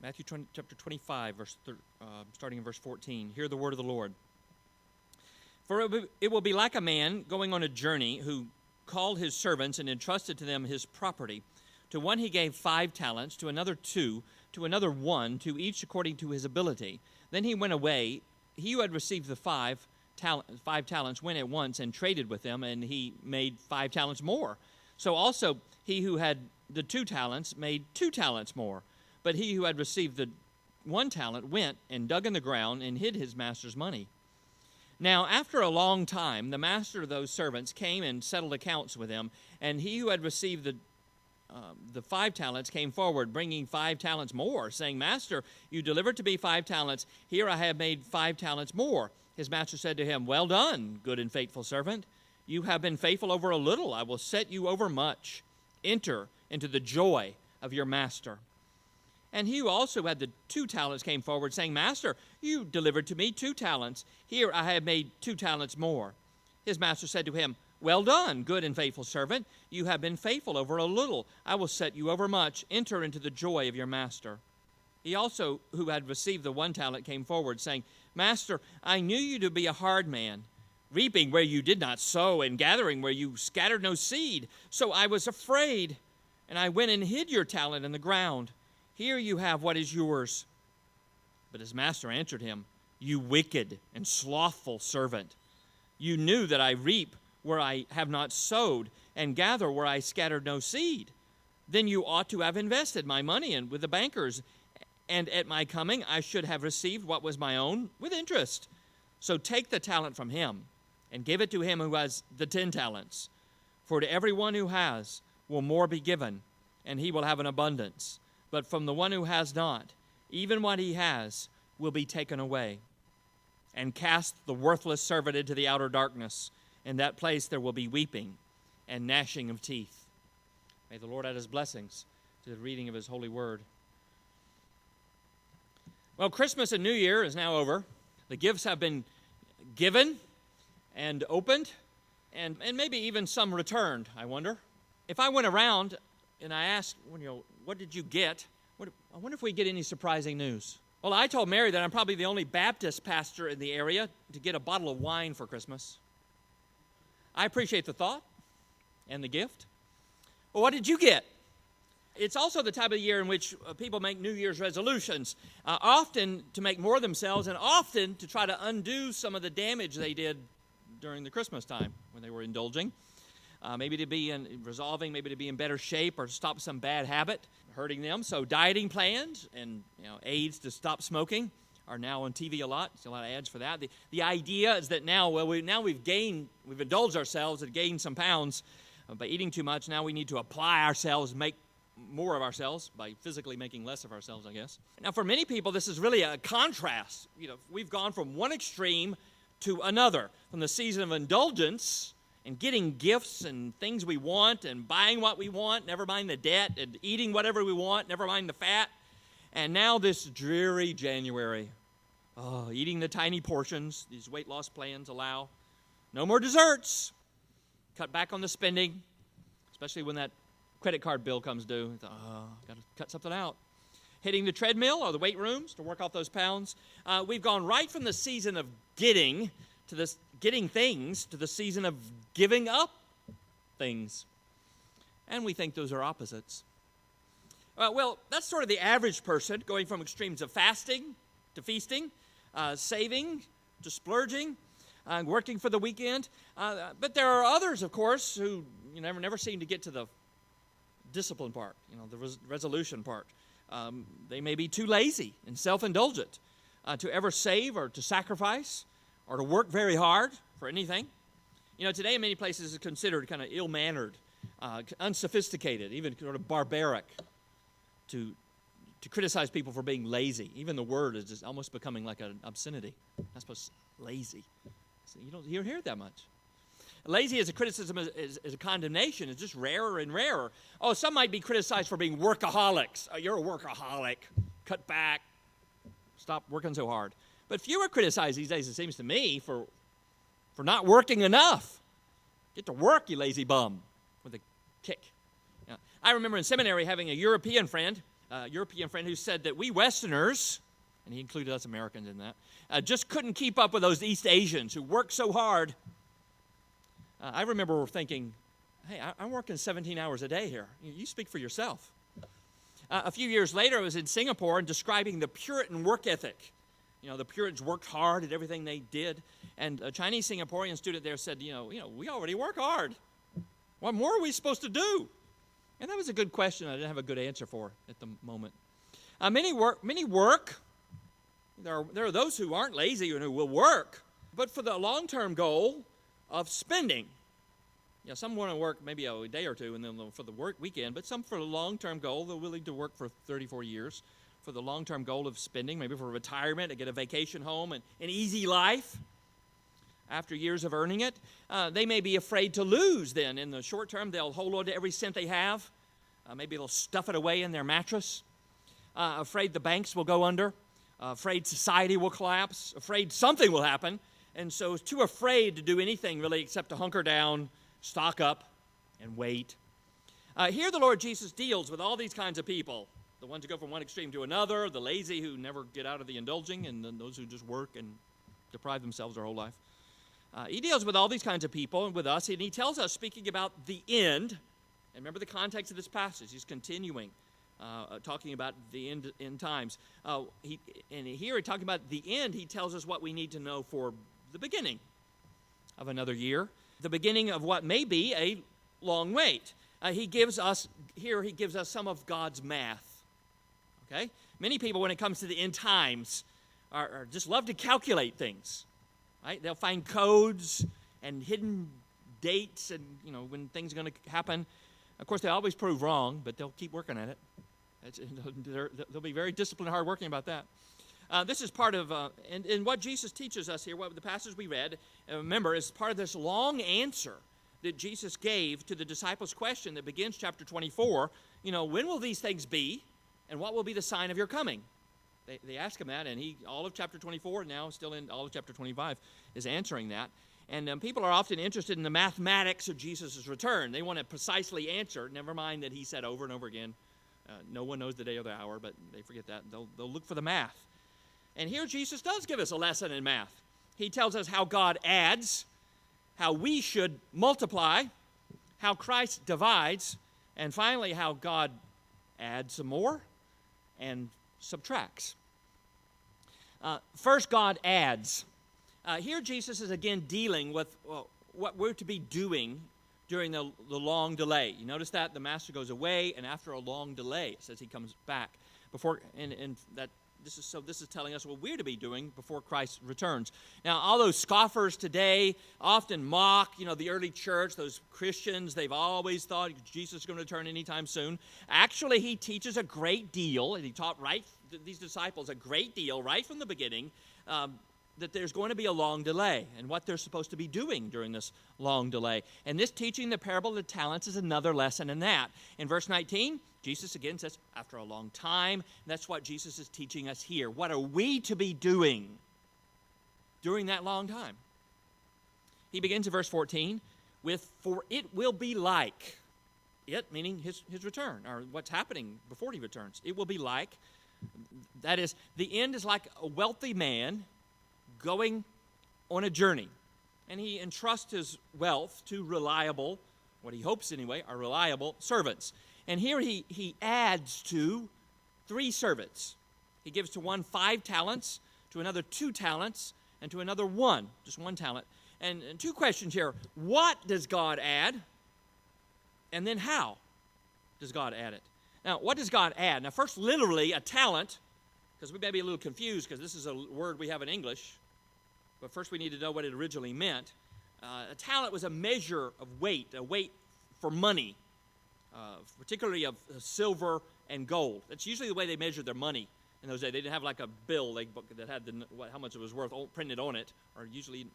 Matthew chapter 25, starting in verse 14. Hear the word of the Lord. For it will be like a man going on a journey who called his servants and entrusted to them his property. To one he gave 5 talents, to another 2, to another 1, to each according to his ability. Then he went away. He who had received the 5 talents went at once and traded with them, and he made 5 talents more. So also he who had the 2 talents made 2 talents more. But he who had received the 1 talent went and dug in the ground and hid his master's money. Now after a long time the master of those servants came and settled accounts with them, and he who had received the 5 talents came forward, bringing 5 talents more, saying, Master, you delivered to me 5 talents. Here I have made 5 talents more. His master said to him, Well done, good and faithful servant. You have been faithful over a little. I will set you over much. Enter into the joy of your master. And he who also had the 2 talents came forward, saying, Master, you delivered to me 2 talents. Here I have made 2 talents more. His master said to him, Well done, good and faithful servant. You have been faithful over a little. I will set you over much. Enter into the joy of your master. He also, who had received the 1 talent, came forward, saying, Master, I knew you to be a hard man, reaping where you did not sow, and gathering where you scattered no seed. So I was afraid, and I went and hid your talent in the ground. Here you have what is yours. But his master answered him, You wicked and slothful servant. You knew that I reap where I have not sowed, and gather where I scattered no seed. Then you ought to have invested my money with the bankers, and at my coming I should have received what was my own with interest. So take the talent from him, and give it to him who has the 10 talents. For to everyone who has will more be given, and he will have an abundance. But from the one who has not, even what he has will be taken away. And cast the worthless servant into the outer darkness. In that place there will be weeping and gnashing of teeth. May the Lord add his blessings to the reading of his holy word. Well, Christmas and New Year is now over. The gifts have been given and opened, and maybe even some returned, I wonder. If I went around and I asked, what did you get? I wonder if we get any surprising news. Well, I told Mary that I'm probably the only Baptist pastor in the area to get a bottle of wine for Christmas. I appreciate the thought and the gift. Well, what did you get? It's also the time of the year in which people make New Year's resolutions, often to make more of themselves and often to try to undo some of the damage they did during the Christmas time when they were indulging. Maybe to be resolving, maybe to be in better shape or to stop some bad habit hurting them. So dieting plans and aids to stop smoking are now on TV a lot. There's a lot of ads for that. The idea is that we've indulged ourselves and gained some pounds by eating too much. Now we need to apply ourselves, make more of ourselves by physically making less of ourselves, I guess. Now for many people, this is really a contrast. We've gone from one extreme to another, from the season of indulgence and getting gifts and things we want and buying what we want, never mind the debt, and eating whatever we want, never mind the fat. And now this dreary January, eating the tiny portions these weight loss plans allow. No more desserts. Cut back on the spending, especially when that credit card bill comes due. Got to cut something out. Hitting the treadmill or the weight rooms to work off those pounds. We've gone right from the season of getting things to the season of giving up things. And we think those are opposites. Well, that's sort of the average person, going from extremes of fasting to feasting, saving to splurging, working for the weekend. But there are others, of course, who never seem to get to the discipline part, the resolution part. They may be too lazy and self-indulgent to ever save or to sacrifice or to work very hard for anything. Today in many places it's considered kind of ill-mannered, unsophisticated, even sort of barbaric to criticize people for being lazy. Even the word is just almost becoming like an obscenity. I suppose lazy. So you don't hear it that much. Lazy as a criticism, as a condemnation, is just rarer and rarer. Some might be criticized for being workaholics. You're a workaholic. Cut back. Stop working so hard. But fewer criticized these days, it seems to me, for not working enough. Get to work, you lazy bum, with a kick. I remember in seminary having a European friend, European friend who said that we Westerners, and he included us Americans in that, just couldn't keep up with those East Asians who worked so hard. I remember thinking, hey, I'm working 17 hours a day here. You speak for yourself. A few years later, I was in Singapore and describing the Puritan work ethic. The Puritans worked hard at everything they did. And a Chinese Singaporean student there said, we already work hard. What more are we supposed to do? And that was a good question I didn't have a good answer for at the moment. Many work. There are those who aren't lazy and who will work, but for the long-term goal of spending. Some want to work maybe a day or two and then for the work weekend, but some for the long-term goal, they're willing to work for 34 years for the long-term goal of spending, maybe for retirement, to get a vacation home and an easy life after years of earning it. They may be afraid to lose then. In the short term, they'll hold on to every cent they have. Maybe they'll stuff it away in their mattress. Afraid the banks will go under. Afraid society will collapse. Afraid something will happen. And so too afraid to do anything really except to hunker down, stock up, and wait. Here the Lord Jesus deals with all these kinds of people. The ones who go from one extreme to another, the lazy who never get out of the indulging, and then those who just work and deprive themselves their whole life. He deals with all these kinds of people and with us, and he tells us, speaking about the end, and remember the context of this passage, he's continuing talking about the end times. And here, talking about the end, he tells us what we need to know for the beginning of another year, the beginning of what may be a long wait. He gives us some of God's math. Okay? Many people, when it comes to the end times, are just love to calculate things. Right? They'll find codes and hidden dates and, when things are going to happen. Of course, they always prove wrong, but they'll keep working at it. They'll be very disciplined and hardworking about that. This is part of, and what Jesus teaches us here, what the passage we read, remember, is part of this long answer that Jesus gave to the disciples' question that begins chapter 24. When will these things be, and what will be the sign of your coming? They ask him that, and all of chapter 24, now still in all of chapter 25, is answering that. And people are often interested in the mathematics of Jesus' return. They want to precisely answer, never mind that he said over and over again, no one knows the day or the hour, but they forget that. They'll look for the math. And here Jesus does give us a lesson in math. He tells us how God adds, how we should multiply, how Christ divides, and finally how God adds some more and subtracts. First, God adds. Here Jesus is again dealing with what we're to be doing during the long delay. You notice that the master goes away, and after a long delay, it says he comes back. This is telling us what we're to be doing before Christ returns. Now, all those scoffers today often mock, the early church, those Christians. They've always thought Jesus is going to return anytime soon. Actually, he teaches a great deal, and he taught these disciples a great deal right from the beginning, that there's going to be a long delay and what they're supposed to be doing during this long delay. And this teaching the parable of the talents is another lesson in that. In verse 19, Jesus again says, after a long time, and that's what Jesus is teaching us here. What are we to be doing during that long time? He begins in verse 14 with, for it will be like, it meaning his return, or what's happening before he returns. It will be like, that is, the end is like a wealthy man going on a journey. And he entrusts his wealth to reliable, what he hopes anyway, are reliable servants. And here he adds to 3 servants. He gives to one 5 talents, to another 2 talents, and to another 1, just 1 talent. And 2 questions here. What does God add? And then how does God add it? Now, what does God add? Now, first, literally, a talent, because we may be a little confused because this is a word we have in English. But first we need to know what it originally meant. A talent was a measure of weight, a weight for money, particularly of silver and gold. That's usually the way they measured their money in those days. They didn't have like a bill that had how much it was worth printed on it, or usually,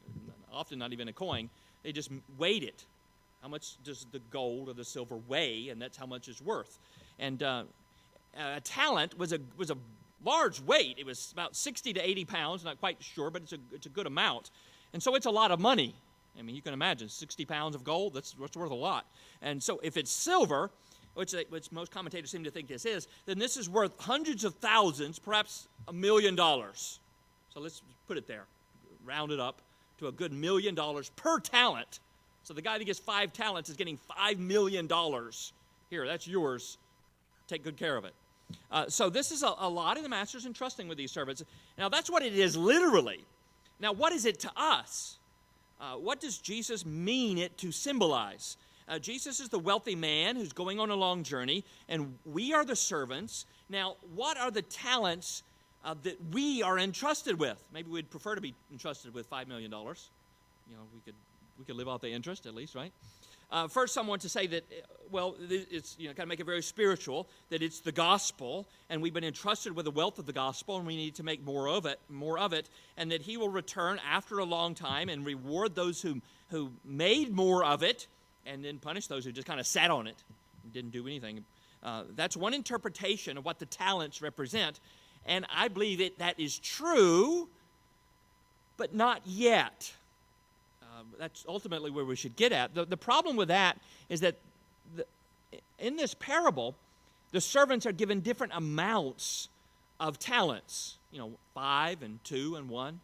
often not even a coin. They just weighed it. How much does the gold or the silver weigh, and that's how much it's worth. And a talent was a large weight. It was about 60 to 80 pounds, not quite sure, but it's a good amount. And so it's a lot of money. I mean, you can imagine 60 pounds of gold, that's worth a lot. And so if it's silver, which most commentators seem to think this is, then this is worth hundreds of thousands, perhaps $1 million. So let's put it there, round it up to a good $1 million per talent. So the guy that gets 5 talents is getting $5 million. Here, that's yours. Take good care of it. So this is a lot, and the master's entrusting with these servants. Now, that's what it is literally. Now, what is it to us? What does Jesus mean it to symbolize? Jesus is the wealthy man who's going on a long journey, and we are the servants. Now, what are the talents that we are entrusted with? Maybe we'd prefer to be entrusted with $5 million. We could live off the interest at least, right? First, someone to say that, it's kind of make it very spiritual, that it's the gospel, and we've been entrusted with the wealth of the gospel, and we need to make more of it, and that he will return after a long time and reward those who made more of it, and then punish those who just kind of sat on it and didn't do anything. That's one interpretation of what the talents represent, and I believe that is true, but not yet. That's ultimately where we should get at. The problem with that is that in this parable, the servants are given different amounts of talents, 5 and 2 and 1.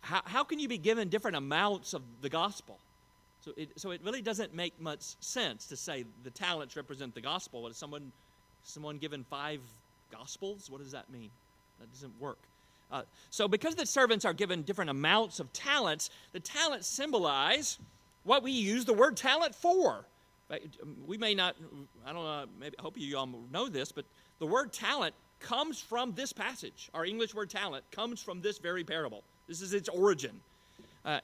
How can you be given different amounts of the gospel? So it really doesn't make much sense to say the talents represent the gospel. What is someone given 5 gospels? What does that mean? That doesn't work. So because the servants are given different amounts of talents, the talents symbolize what we use the word talent for. We may not, I don't know, maybe I hope you all know this, but the word talent comes from this passage. Our English word talent comes from this very parable. This is its origin.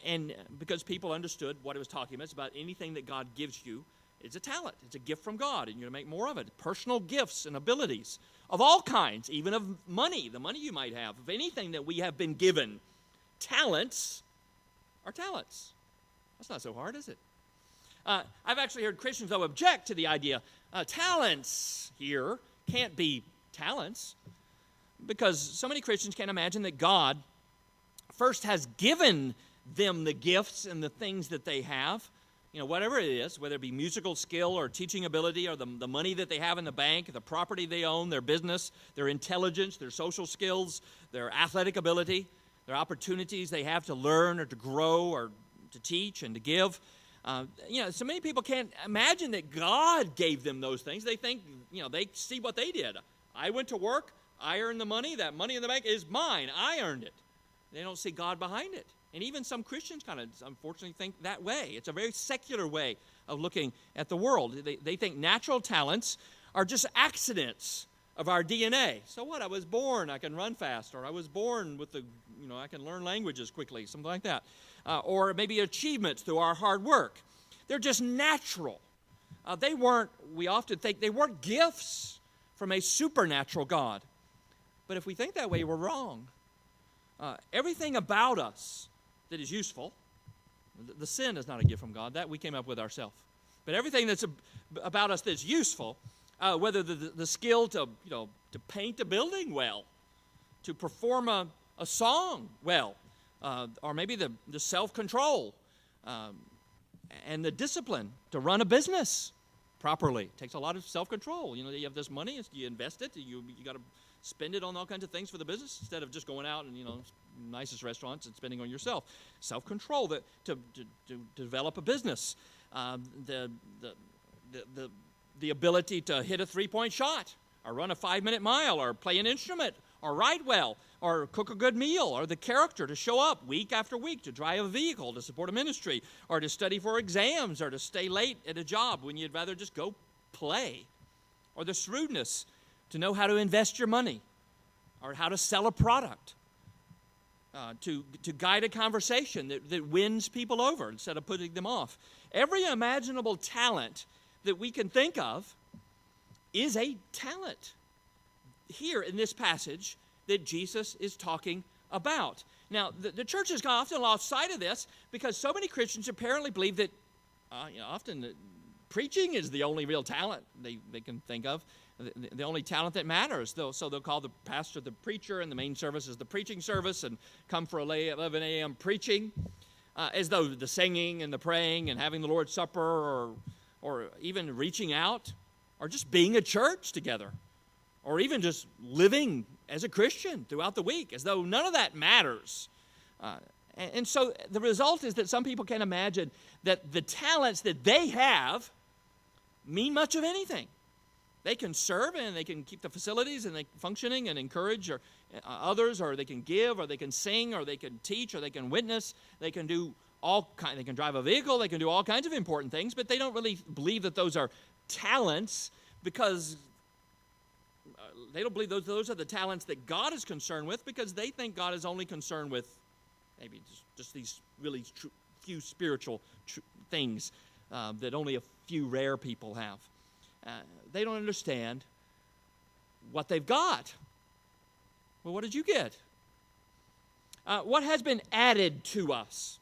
And because people understood what it was talking about, it's about anything that God gives you. It's a talent. It's a gift from God, and you're going to make more of it. Personal gifts and abilities of all kinds, even of money, the money you might have, of anything that we have been given. Talents are talents. That's not so hard, is it? I've actually heard Christians, though, object to the idea talents here can't be talents, because so many Christians can't imagine that God first has given them the gifts and the things that they have. Whatever it is, whether it be musical skill or teaching ability or the money that they have in the bank, the property they own, their business, their intelligence, their social skills, their athletic ability, their opportunities they have to learn or to grow or to teach and to give. So many people can't imagine that God gave them those things. They think, they see what they did. I went to work, I earned the money, that money in the bank is mine, I earned it. They don't see God behind it. And even some Christians kind of, unfortunately, think that way. It's a very secular way of looking at the world. They think natural talents are just accidents of our DNA. So what? I was born, I can run fast, or I was born with I can learn languages quickly, something like that. Or maybe achievements through our hard work. They're just natural. We often think they weren't gifts from a supernatural God. But if we think that way, we're wrong. Everything about us that is useful, the sin is not a gift from God. That we came up with ourselves. But everything that's about us that's useful, whether the skill to paint a building well, to perform a song well, or maybe the self-control and the discipline to run a business properly. It takes a lot of self-control. You have this money, you invest it, you got to spend it on all kinds of things for the business instead of just going out and nicest restaurants and spending on yourself. Self-control to develop a business, the ability to hit a 3-point shot, or run a 5-minute mile, or play an instrument, or write well, or cook a good meal, or the character to show up week after week, to drive a vehicle, to support a ministry, or to study for exams, or to stay late at a job when you'd rather just go play, or the shrewdness to know how to invest your money, or how to sell a product, to guide a conversation that wins people over instead of putting them off. Every imaginable talent that we can think of is a talent here in this passage that Jesus is talking about. Now, the church has often lost sight of this because so many Christians apparently believe that often preaching is the only real talent they can think of. The only talent that matters. So they'll call the pastor the preacher, and the main service is the preaching service, and come for 11 a.m. preaching, as though the singing and the praying and having the Lord's Supper or even reaching out or just being at church together, or even just living as a Christian throughout the week, as though none of that matters. And so the result is that some people can't imagine that the talents that they have mean much of anything. They can serve and they can keep the facilities and they functioning and encourage others, or they can give, or they can sing, or they can teach, or they can witness. They can do they can drive a vehicle. They can do all kinds of important things, but they don't really believe that those are talents, because they don't believe those are the talents that God is concerned with, because they think God is only concerned with maybe just these really few spiritual things that only a few rare people have. They don't understand what they've got. Well, what did you get? What has been added to us?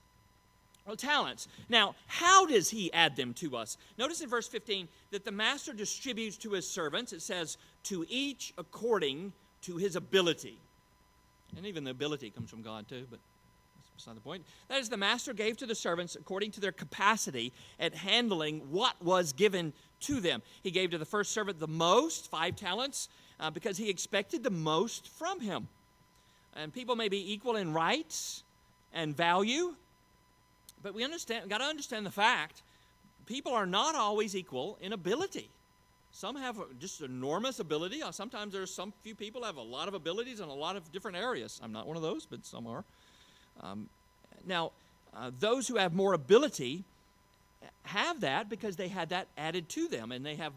Well, talents. Now, how does he add them to us? Notice in verse 15 that the master distributes to his servants. It says, to each according to his ability. And even the ability comes from God too, but that's beside the point. That is, the master gave to the servants according to their capacity at handling what was given to them. He gave to the first servant the most, 5 talents, because he expected the most from him. And people may be equal in rights and value, but we got to understand the fact people are not always equal in ability. Some have just enormous ability. Sometimes there's some few people have a lot of abilities in a lot of different areas. I'm not one of those, but some are. Those who have more ability have that because they had that added to them, and they have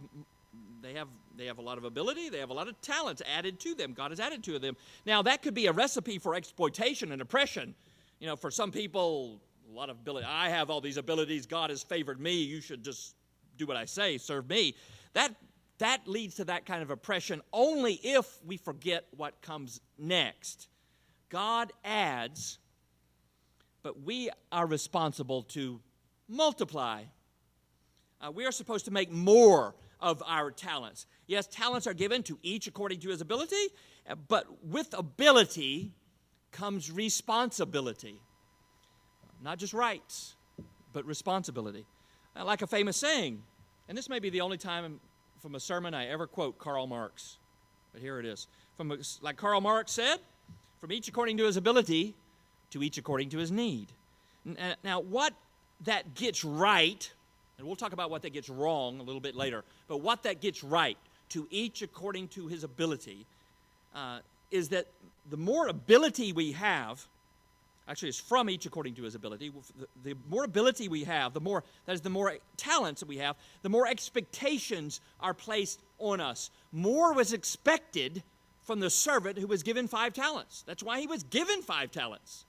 a lot of ability. They have a lot of talents added to them. God has added to them. Now, that could be a recipe for exploitation and oppression. You know, for some people, a lot of ability. I have all these abilities. God has favored me. You should just do what I say. Serve me. That leads to that kind of oppression only if we forget what comes next. God adds, but we are responsible to multiply. We are supposed to make more of our talents. Yes, talents are given to each according to his ability, but with ability comes responsibility. Not just rights, but responsibility. Like a famous saying, and this may be the only time from a sermon I ever quote Karl Marx, but here it is. Like Karl Marx said, from each according to his ability, to each according to his need. Now, what that gets right, and we'll talk about what that gets wrong a little bit later, but what that gets right, to each according to his ability, is that the more ability we have, actually it's from each according to his ability, the more ability we have, the more talents that we have, the more expectations are placed on us. More was expected from the servant who was given 5 talents. That's why he was given 5 talents.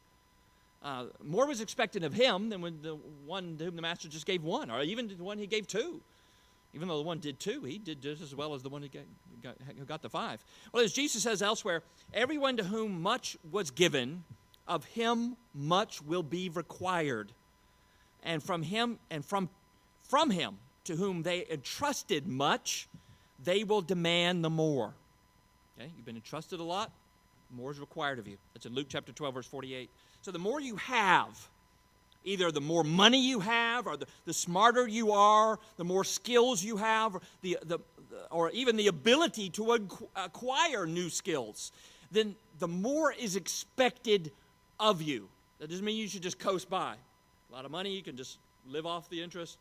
More was expected of him than when the one to whom the master just gave 1, or even the one he gave 2. Even though the one did 2, he did just as well as the one who got the 5. Well, as Jesus says elsewhere, everyone to whom much was given, of him much will be required. And from him to whom they entrusted much, they will demand the more. Okay, you've been entrusted a lot, more is required of you. That's in Luke chapter 12, verse 48. So the more you have, either the more money you have, or the smarter you are, the more skills you have, or even the ability to acquire new skills, then the more is expected of you. That doesn't mean you should just coast by. A lot of money, you can just live off the interest,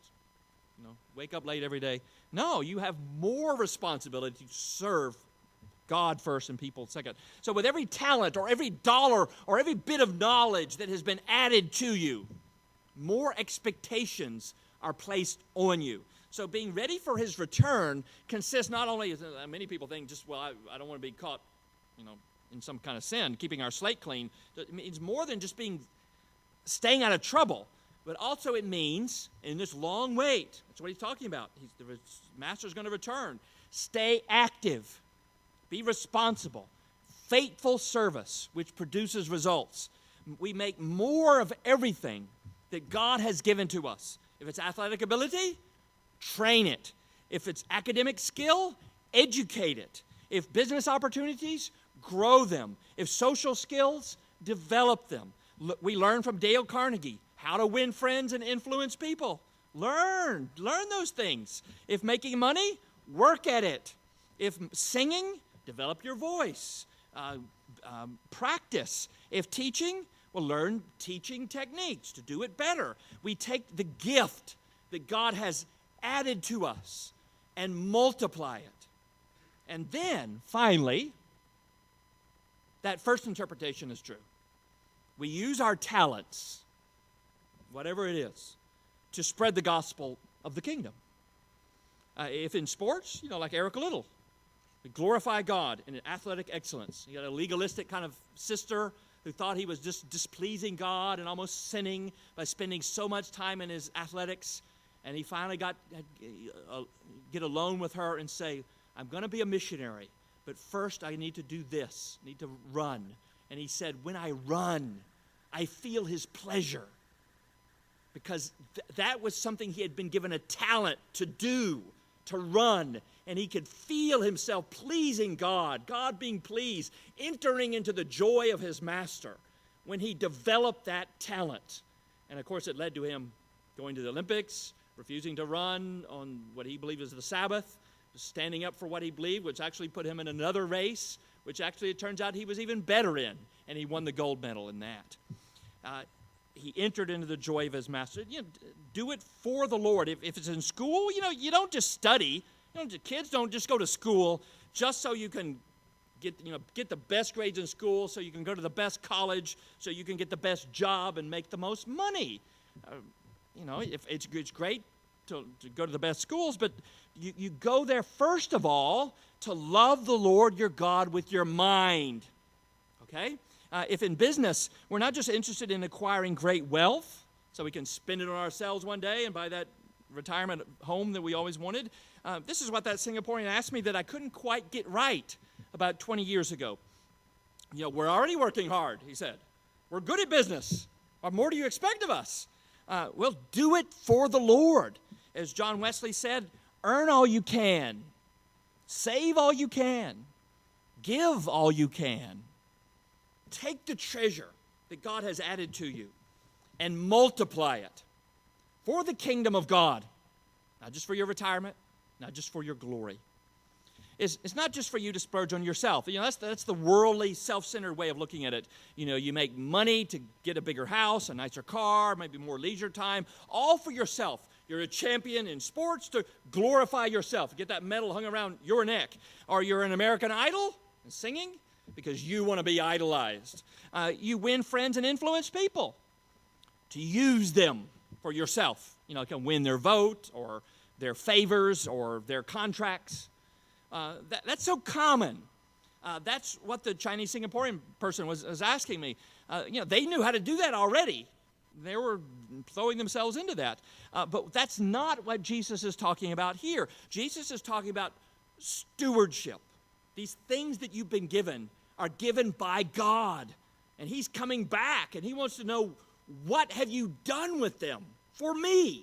wake up late every day. No, you have more responsibility to serve God first and people second. So with every talent or every dollar or every bit of knowledge that has been added to you, more expectations are placed on you. So being ready for his return consists not only, many people think just, I don't want to be caught, in some kind of sin, keeping our slate clean. It means more than just staying out of trouble, but also it means, in this long wait, that's what he's talking about. The master's going to return. Stay active. Be responsible. Faithful service, which produces results. We make more of everything that God has given to us. If it's athletic ability, train it. If it's academic skill, educate it. If business opportunities, grow them. If social skills, develop them. We learn from Dale Carnegie how to win friends and influence people. Learn those things. If making money, work at it. If singing, develop your voice. Practice. If teaching, well, learn teaching techniques to do it better. We take the gift that God has added to us and multiply it. And then, finally, that first interpretation is true. We use our talents, whatever it is, to spread the gospel of the kingdom. If in sports, like Eric Little, we glorify God in athletic excellence. He had a legalistic kind of sister who thought he was just displeasing God and almost sinning by spending so much time in his athletics. And he finally get alone with her and say, I'm going to be a missionary, but first I need to do this, need to run. And he said, when I run, I feel his pleasure. Because that was something he had been given a talent to do, to run. And he could feel himself pleasing God, God being pleased, entering into the joy of his master when he developed that talent. And of course, it led to him going to the Olympics, refusing to run on what he believed was the Sabbath, standing up for what he believed, which actually put him in another race, which actually it turns out he was even better in, and he won the gold medal in that. He entered into the joy of his master. Do it for the Lord. If it's in school, you don't just study. Kids don't just go to school just so you can get the best grades in school, so you can go to the best college, so you can get the best job and make the most money. If it's great to go to the best schools, but you go there first of all to love the Lord your God with your mind. Okay? If in business, we're not just interested in acquiring great wealth so we can spend it on ourselves one day and buy that retirement home that we always wanted. This is what that Singaporean asked me that I couldn't quite get right about 20 years ago. We're already working hard, he said. We're good at business. What more do you expect of us? Well, do it for the Lord. As John Wesley said, earn all you can. Save all you can. Give all you can. Take the treasure that God has added to you and multiply it for the kingdom of God. Not just for your retirement, not just for your glory. It's not just for you to splurge on yourself. That's the worldly, self-centered way of looking at it. You make money to get a bigger house, a nicer car, maybe more leisure time, all for yourself. You're a champion in sports to glorify yourself. Get that medal hung around your neck. Or you're an American Idol and singing because you want to be idolized. You win friends and influence people to use them for yourself. Can win their vote or their favors or their contracts. That's so common. That's what the Chinese Singaporean person was asking me. They knew how to do that already. They were throwing themselves into that. But that's not what Jesus is talking about here. Jesus is talking about stewardship. These things that you've been given are given by God. And he's coming back, and he wants to know, what have you done with them for me?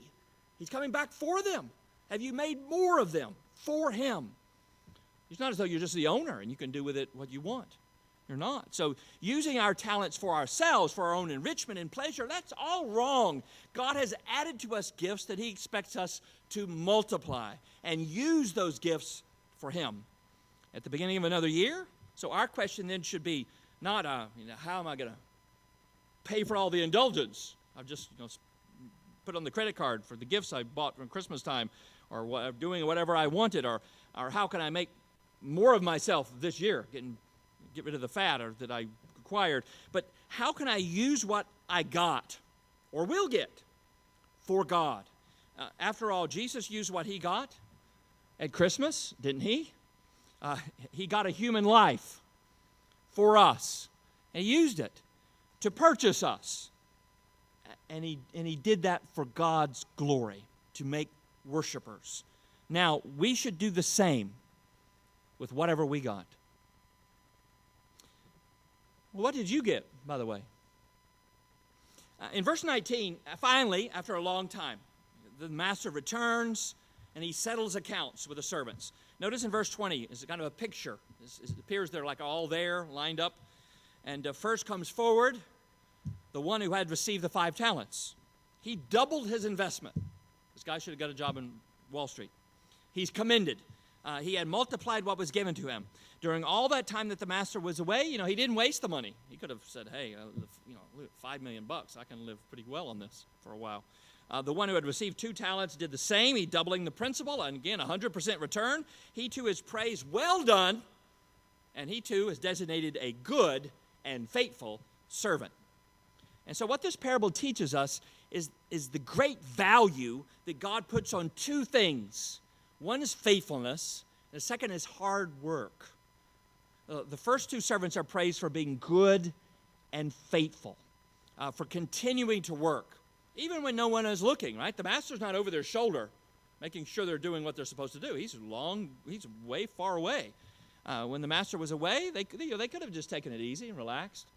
He's coming back for them. Have you made more of them for him? It's not as though you're just the owner and you can do with it what you want. You're not. So using our talents for ourselves, for our own enrichment and pleasure, that's all wrong. God has added to us gifts that he expects us to multiply and use those gifts for him. At the beginning of another year, so our question then should be not, how am I going to pay for all the indulgence? I've just put on the credit card for the gifts I bought from Christmas time, or doing whatever I wanted, or how can I make more of myself this year, get rid of the fat or that I acquired. But how can I use what I got or will get for God? After all, Jesus used what he got at Christmas, didn't he? He got a human life for us. And he used it to purchase us. And he did that for God's glory, to make worshipers. Now, we should do the same with whatever we got. Well, what did you get, by the way? In verse 19, finally, after a long time, the master returns and he settles accounts with the servants. Notice in verse 20, it's kind of a picture. It appears they're like all there, lined up. And first comes forward the one who had received the 5 talents. He doubled his investment. This guy should have got a job in Wall Street. He's commended. He had multiplied what was given to him. During all that time that the master was away, he didn't waste the money. He could have said, hey, $5 million, I can live pretty well on this for a while. The one who had received 2 talents did the same. He doubling the principal, and again, 100% return. He too is praised, well done, and he too is designated a good and faithful servant. And so what this parable teaches us is the great value that God puts on 2 things. One is faithfulness, and the second is hard work. The first 2 servants are praised for being good and faithful, for continuing to work, even when no one is looking, right? The master's not over their shoulder, making sure they're doing what they're supposed to do. He's way far away. When the master was away, they could have just taken it easy and relaxed.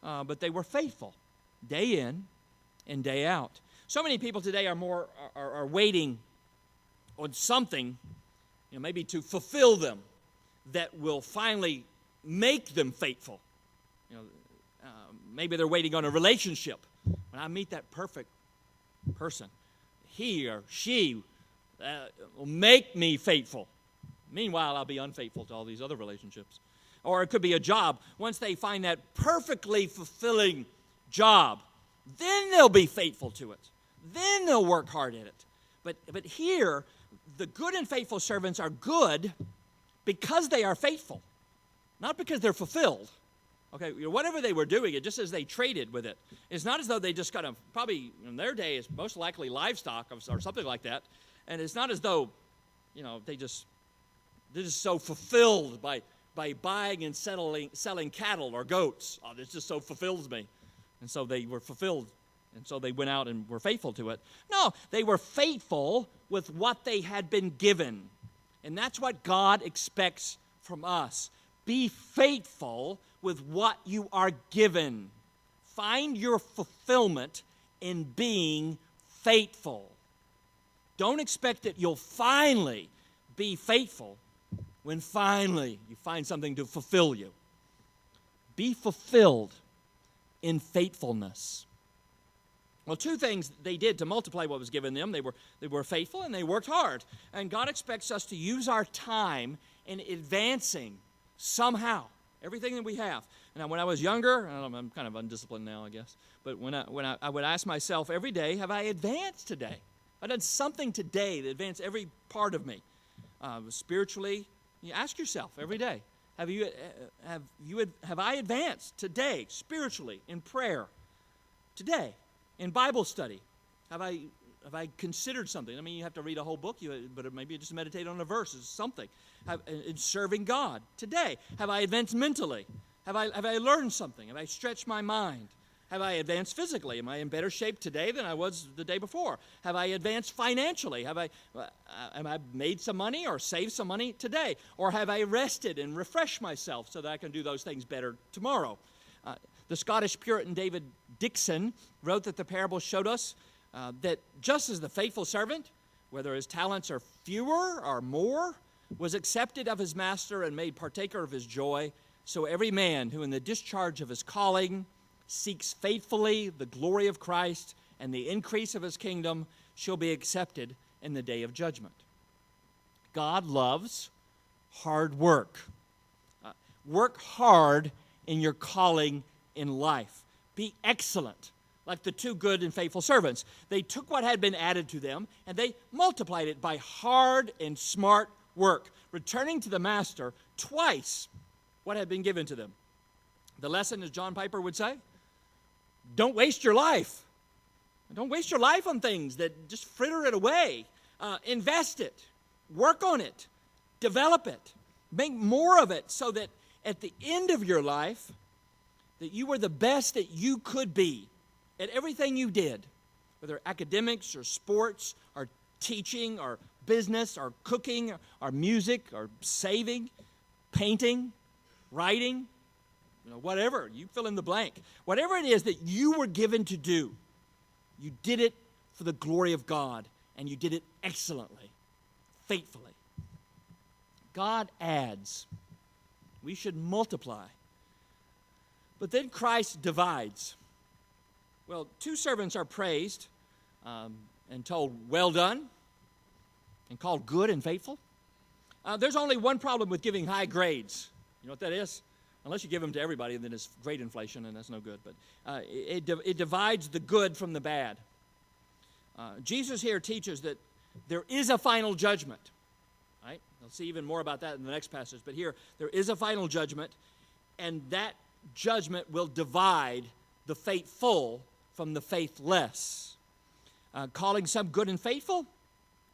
But they were faithful, day in and day out. So many people today are waiting on something, maybe to fulfill them, that will finally make them faithful. Maybe they're waiting on a relationship. When I meet that perfect person, he or she will make me faithful. Meanwhile, I'll be unfaithful to all these other relationships. Or it could be a job. Once they find that perfectly fulfilling job, then they'll be faithful to it. Then they'll work hard at it. But here, the good and faithful servants are good because they are faithful, not because they're fulfilled. Okay, whatever they were doing, just as they traded with it, it's not as though they just got probably in their day is most likely livestock or something like that, and it's not as though, they're just so fulfilled by buying and selling cattle or goats. Oh, this just so fulfills me, and so they were fulfilled, and so they went out and were faithful to it. No, they were faithful with what they had been given, and that's what God expects from us. Be faithful with what you are given. Find your fulfillment in being faithful. Don't expect that you'll finally be faithful when finally you find something to fulfill you. Be fulfilled in faithfulness. Well, 2 things they did to multiply what was given them. They were faithful and they worked hard. And God expects us to use our time in advancing somehow everything that we have. And when I was younger, I'm kind of undisciplined now, I guess, but when I would ask myself every day, have I advanced today? I've done something today that advanced every part of me. Spiritually, you ask yourself every day, have I advanced today spiritually in prayer? Today in Bible study, have I considered something? I mean, you have to read a whole book, but maybe you just meditate on a verse or something. In serving God today, have I advanced mentally? Have I learned something? Have I stretched my mind? Have I advanced physically? Am I in better shape today than I was the day before? Have I advanced financially? Am I made some money or saved some money today? Or have I rested and refreshed myself so that I can do those things better tomorrow? The Scottish Puritan David Dixon wrote that the parable showed us that just as the faithful servant, whether his talents are fewer or more, was accepted of his master and made partaker of his joy, so every man who in the discharge of his calling seeks faithfully the glory of Christ and the increase of his kingdom shall be accepted in the day of judgment. God loves hard work. Work hard in your calling in life. Be excellent, like the 2 good and faithful servants. They took what had been added to them and they multiplied it by hard and smart work, returning to the master twice what had been given to them. The lesson, as John Piper would say, don't waste your life. Don't waste your life on things that just fritter it away. Invest it. Work on it. Develop it. Make more of it so that at the end of your life, that you were the best that you could be at everything you did, whether academics or sports or teaching or business or cooking or music or saving, painting, writing, whatever, you fill in the blank. Whatever it is that you were given to do, you did it for the glory of God, and you did it excellently, faithfully. God adds. We should multiply. But then Christ divides. Well, 2 servants are praised and told, well done, and called good and faithful. There's only one problem with giving high grades. You know what that is? Unless you give them to everybody, then it's grade inflation, and that's no good. But it divides the good from the bad. Jesus here teaches that there is a final judgment. Right? We'll see even more about that in the next passage. But here, there is a final judgment, and that judgment will divide the faithful from the faithless. Calling some good and faithful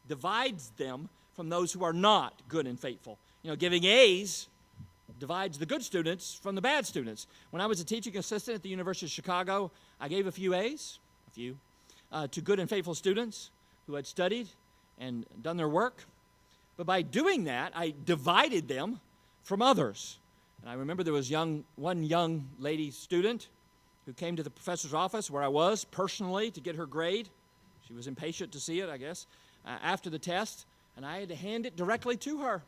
divides them from those who are not good and faithful. You know, giving A's divides the good students from the bad students. When I was a teaching assistant at the University of Chicago, I gave a few A's, to good and faithful students who had studied and done their work. But by doing that, I divided them from others. And I remember there was one young lady student who came to the professor's office where I was personally to get her grade. She was impatient to see it, I guess, after the test, and I had to hand it directly to her.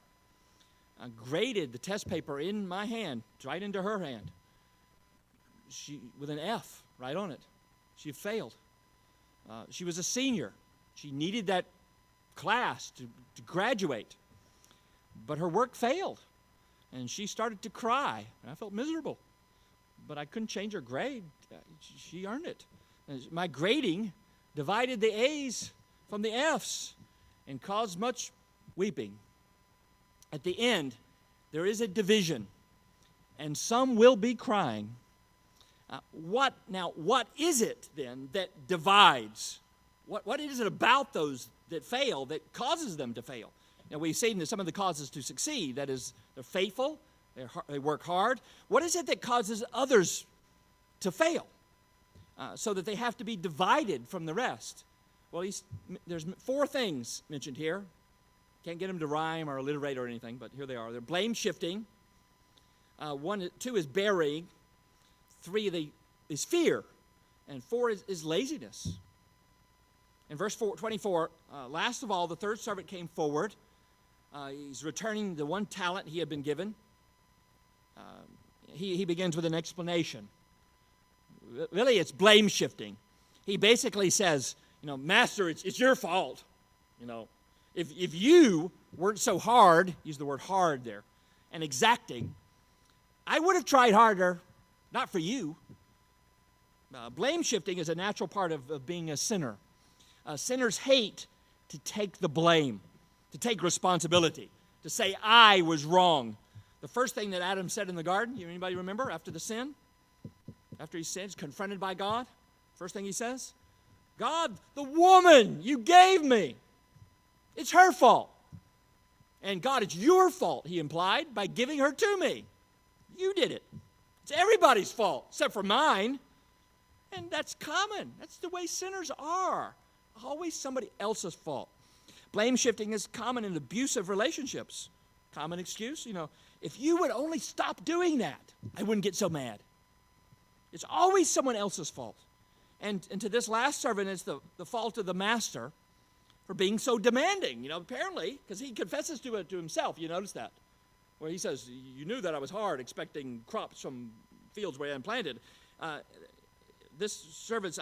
I graded the test paper in my hand, right into her hand. She, with an F right on it. She failed. She was a senior. She needed that class to graduate. But her work failed, and she started to cry, and I felt miserable. But I couldn't change her grade. She earned it. My grading divided the A's from the F's and caused much weeping. At the end, there is a division, and some will be crying. What is it then that divides? What is it about those that fail that causes them to fail? Now, we've seen some of the causes to succeed. That is, they're faithful, they work hard. What is it that causes others to fail so that they have to be divided from the rest? Well, there's 4 things mentioned here. Can't get them to rhyme or alliterate or anything, but here they are. They're blame-shifting. 2 is burying. 3 is fear. And 4 is laziness. In verse 24, last of all, the third servant came forward. He's returning the 1 talent he had been given. He begins with an explanation. Really, it's blame-shifting. He basically says, Master, it's your fault. If you weren't so hard, use the word hard there, and exacting, I would have tried harder, not for you. Blame-shifting is a natural part of being a sinner. Sinners hate to take the blame, to take responsibility, to say, I was wrong. The first thing that Adam said in the garden, anybody remember, after the sin? After he sins, confronted by God, first thing he says, God, the woman you gave me, it's her fault. And God, it's your fault, he implied, by giving her to me. You did it. It's everybody's fault, except for mine. And that's common. That's the way sinners are. Always somebody else's fault. Blame shifting is common in abusive relationships. Common excuse, if you would only stop doing that, I wouldn't get so mad. It's always someone else's fault. And to this last servant, it's the fault of the master for being so demanding, apparently, because he confesses to it to himself. You notice that? Where he says, you knew that I was hard, expecting crops from fields where I hadn't planted. This servant,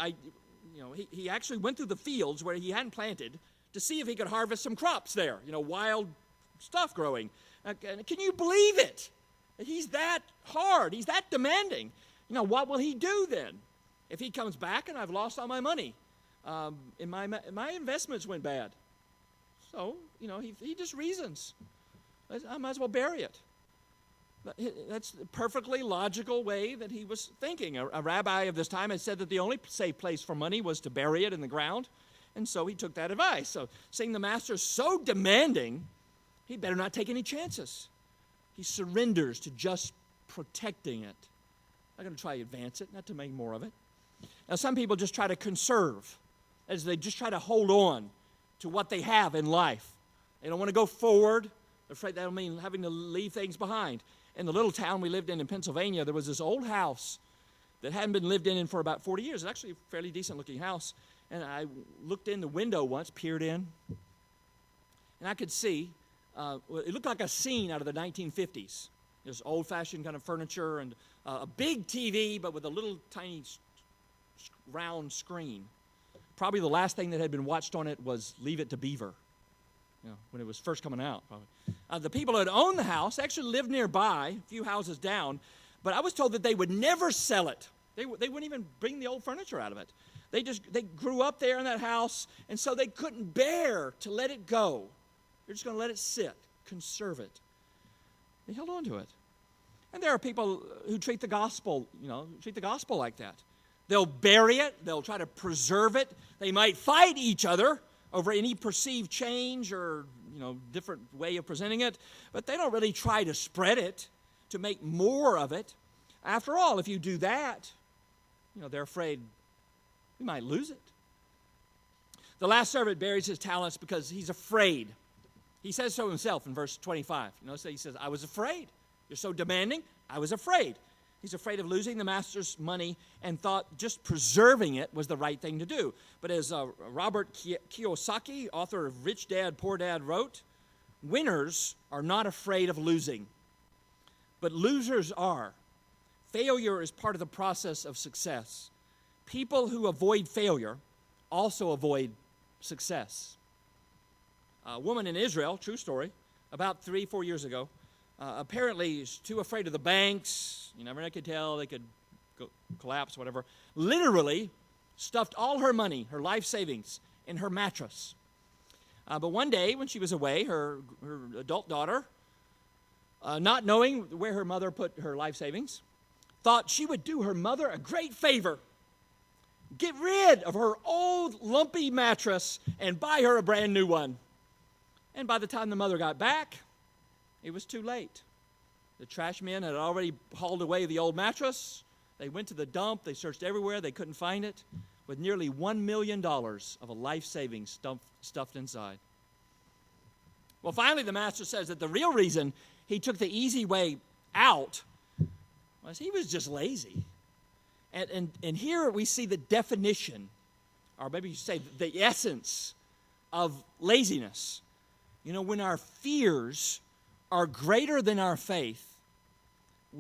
he actually went through the fields where he hadn't planted to see if he could harvest some crops there, wild stuff growing. Can you believe it? He's that hard. He's that demanding. What will he do then? If he comes back and I've lost all my money, and my investments went bad. So, he just reasons. I might as well bury it. That's the perfectly logical way that he was thinking. A rabbi of this time had said that the only safe place for money was to bury it in the ground, and so he took that advice. So, seeing the master so demanding, he better not take any chances. He surrenders to just protecting it. I'm going to try to advance it, not to make more of it. Now, some people just try to conserve, as they just try to hold on to what they have in life. They don't want to go forward. They're afraid that'll mean having to leave things behind. In the little town we lived in Pennsylvania, there was this old house that hadn't been lived in for about 40 years. It's actually a fairly decent-looking house. And I looked in the window once, peered in, and I could see, it looked like a scene out of the 1950s. There's old-fashioned kind of furniture and a big TV, but with a little tiny round screen. Probably the last thing that had been watched on it was Leave It to Beaver. when it was first coming out, probably. The people who had owned the house actually lived nearby, a few houses down, but I was told that they would never sell it. They wouldn't even bring the old furniture out of it. They grew up there in that house, and so they couldn't bear to let it go. They're just going to let it sit, conserve it. They held on to it. And there are people who treat the gospel like that. They'll bury it. They'll try to preserve it. They might fight each other over any perceived change or, different way of presenting it, but they don't really try to spread it, to make more of it. After all, if you do that, they're afraid we might lose it. The last servant buries his talents because he's afraid. He says so himself in verse 25. So he says, I was afraid. You're so demanding, I was afraid. He's afraid of losing the master's money and thought just preserving it was the right thing to do. But as Robert Kiyosaki, author of Rich Dad, Poor Dad, wrote, winners are not afraid of losing, but losers are. Failure is part of the process of success. People who avoid failure also avoid success. A woman in Israel, true story, about 3-4 years ago, apparently is too afraid of the banks. You never could tell. They could go collapse, whatever. Literally stuffed all her money, her life savings, in her mattress. But one day when she was away, her adult daughter, not knowing where her mother put her life savings, thought she would do her mother a great favor. Get rid of her old lumpy mattress and buy her a brand new one. And by the time the mother got back, it was too late. The trash men had already hauled away the old mattress. They went to the dump. They searched everywhere. They couldn't find it, with nearly $1 million of a life savings stuffed inside. Well, finally, the master says that the real reason he took the easy way out was he was just lazy. And here we see the definition, or maybe you say the essence of laziness. When our fears are greater than our faith,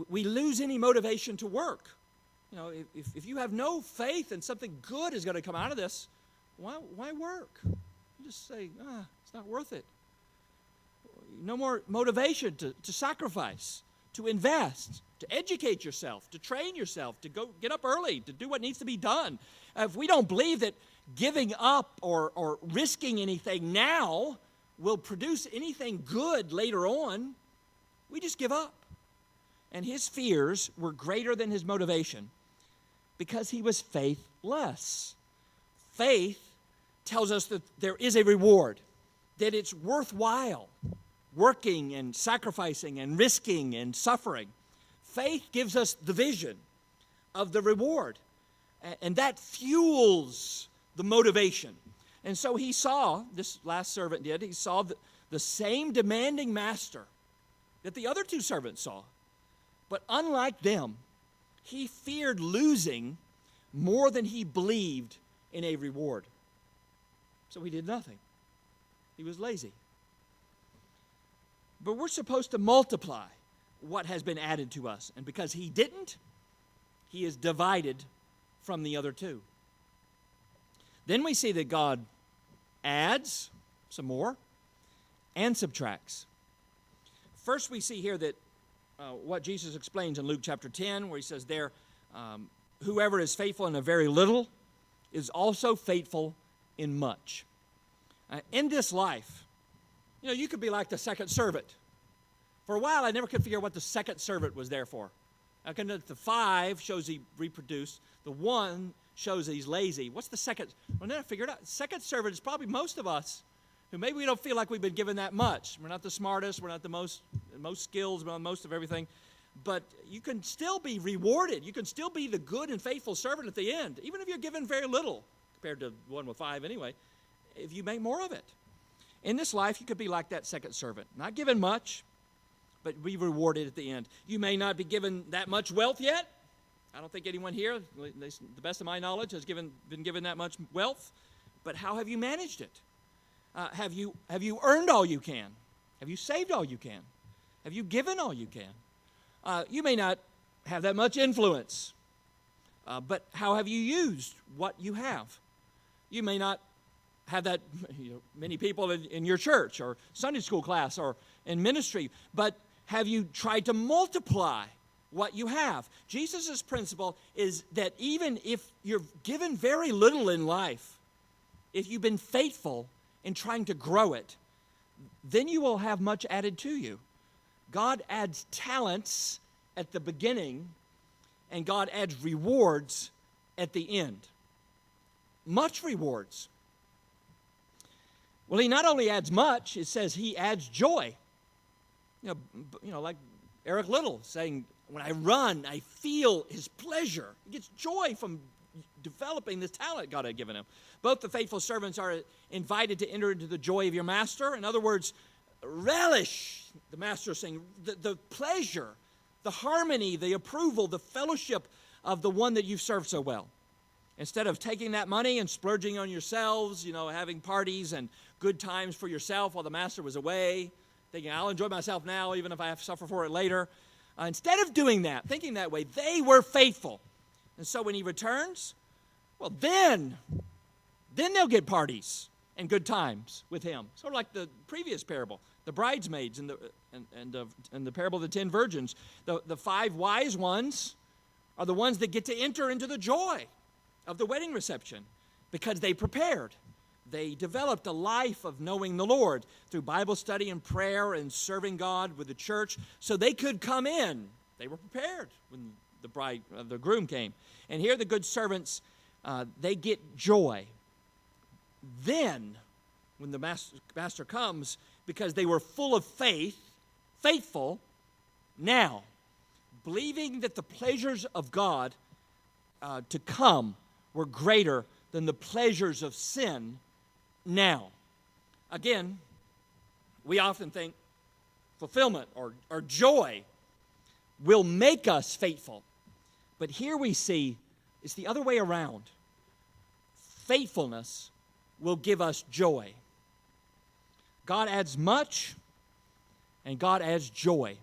we lose any motivation to work. If you have no faith and something good is going to come out of this, why work? You just say, it's not worth it. No more motivation to sacrifice, to invest, to educate yourself, to train yourself, to go get up early, to do what needs to be done. If we don't believe that giving up or risking anything now will produce anything good later on, we just give up. And his fears were greater than his motivation because he was faithless. Faith tells us that there is a reward, that it's worthwhile working and sacrificing and risking and suffering. Faith gives us the vision of the reward, and that fuels the motivation. And so he saw, this last servant did, he saw the same demanding master that the other two servants saw. But unlike them, he feared losing more than he believed in a reward. So he did nothing. He was lazy. But we're supposed to multiply what has been added to us. And because he didn't, he is divided from the other two. Then we see that God adds some more and subtracts. First, we see here that what Jesus explains in Luke chapter 10, where he says there, whoever is faithful in a very little is also faithful in much. In this life, you could be like the second servant. For a while, I never could figure out what the second servant was there for. The 5 shows he reproduced. The 1 shows that he's lazy. What's the second? Well, then I figured out. Second servant is probably most of us who maybe we don't feel like we've been given that much. We're not the smartest. We're not the most skills, most of everything. But you can still be rewarded. You can still be the good and faithful servant at the end, even if you're given very little compared to one with 5 anyway, if you make more of it. In this life, you could be like that second servant, not given much, but be rewarded at the end. You may not be given that much wealth yet. I don't think anyone here, at least the best of my knowledge, has been given that much wealth. But how have you managed it? Have you earned all you can? Have you saved all you can? Have you given all you can? You may not have that much influence, but how have you used what you have? You may not have that, many people in your church or Sunday school class or in ministry, but have you tried to multiply what you have? Jesus' principle is that even if you're given very little in life, if you've been faithful in trying to grow it, then you will have much added to you. God adds talents at the beginning, and God adds rewards at the end. Much rewards. Well, he not only adds much, it says he adds joy. You know, like Eric Little saying, when I run, I feel his pleasure. He gets joy from developing this talent God had given him. Both the faithful servants are invited to enter into the joy of your master. In other words, relish, the master is saying, the pleasure, the harmony, the approval, the fellowship of the one that you've served so well. Instead of taking that money and splurging on yourselves, having parties and good times for yourself while the master was away, thinking, I'll enjoy myself now even if I have to suffer for it later. Instead of doing that, thinking that way, they were faithful. And so when he returns, well, then they'll get parties and good times with him. Sort of like the previous parable, the bridesmaids and the parable of the 10 virgins. The 5 wise ones are the ones that get to enter into the joy of the wedding reception because they prepared. They developed a life of knowing the Lord through Bible study and prayer and serving God with the church so they could come in. They were prepared when the groom came. And here the good servants, they get joy. Then, when the master comes, because they were full of faith, faithful, now, believing that the pleasures of God to come were greater than the pleasures of sin now. Again, we often think fulfillment or joy will make us faithful. But here we see it's the other way around. Faithfulness will give us joy. God adds much, and God adds joy.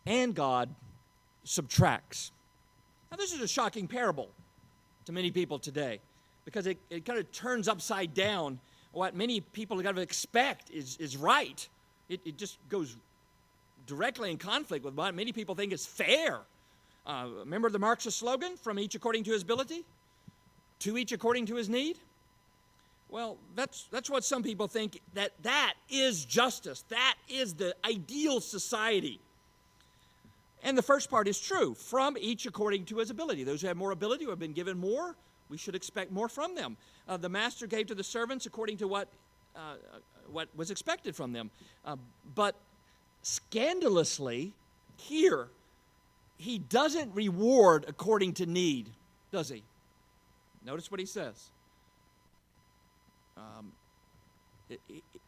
And God subtracts. Now, this is a shocking parable to many people today because it kind of turns upside down what many people kind of expect is right. It just goes directly in conflict with what many people think is fair. Remember the Marxist slogan, from each according to his ability, to each according to his need? Well, that's what some people think, that is justice. That is the ideal society. And the first part is true, from each according to his ability. Those who have more ability, who have been given more, we should expect more from them. The master gave to the servants according to what was expected from them. But scandalously, here, he doesn't reward according to need, does he? Notice what he says.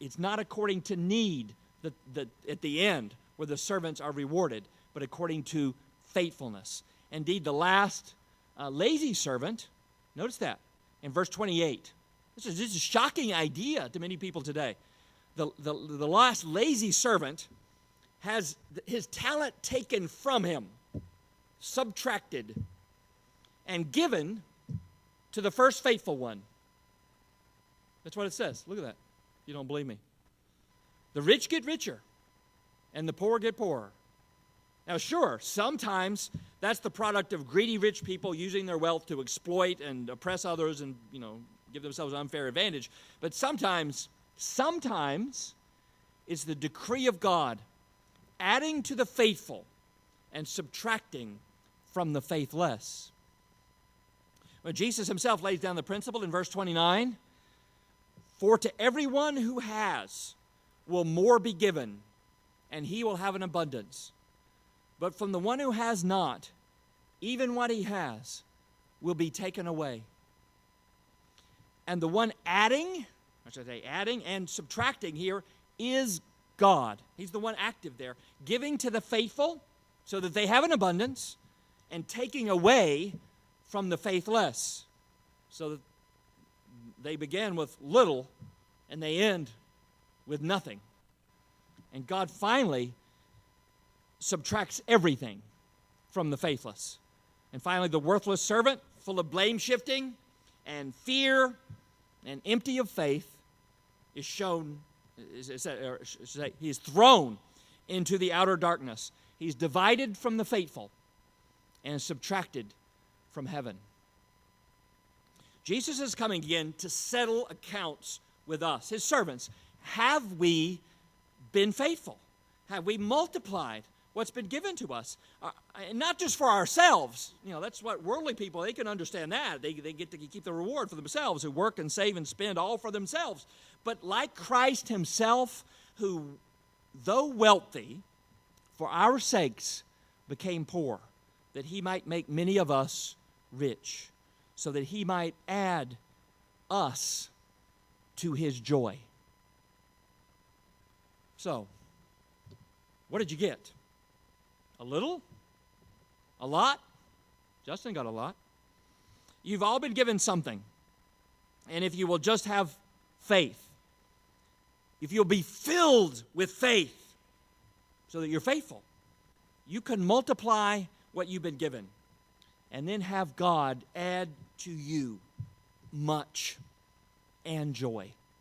It's not according to need at the end where the servants are rewarded, but according to faithfulness. Indeed, the last lazy servant, notice that, in verse 28. This is a shocking idea to many people today. The last lazy servant has his talent taken from him, subtracted, and given to the first faithful one. That's what it says. Look at that. You don't believe me. The rich get richer, and the poor get poorer. Now, sure, sometimes that's the product of greedy rich people using their wealth to exploit and oppress others and, give themselves an unfair advantage. But sometimes it's the decree of God adding to the faithful and subtracting from the faithless. When Jesus himself lays down the principle in verse 29, for to everyone who has will more be given, and he will have an abundance. But from the one who has not, even what he has will be taken away. And the one adding and subtracting here is God. He's the one active there, giving to the faithful so that they have an abundance, and taking away from the faithless so that they begin with little and they end with nothing. And God finally subtracts everything from the faithless. And finally, the worthless servant, full of blame shifting and fear and empty of faith is he is thrown into the outer darkness. He's divided from the faithful and subtracted from heaven. Jesus is coming again to settle accounts with us, his servants. Have we been faithful? Have we multiplied what's been given to us? And not just for ourselves. That's what worldly people, they can understand that. They get to keep the reward for themselves, who work and save and spend all for themselves. But like Christ himself, who, though wealthy, for our sakes became poor, that he might make many of us rich, so that he might add us to his joy. So, what did you get? A little? A lot? Justin got a lot. You've all been given something. And if you will just have faith, if you'll be filled with faith so that you're faithful, you can multiply what you've been given and then have God add to you much and joy.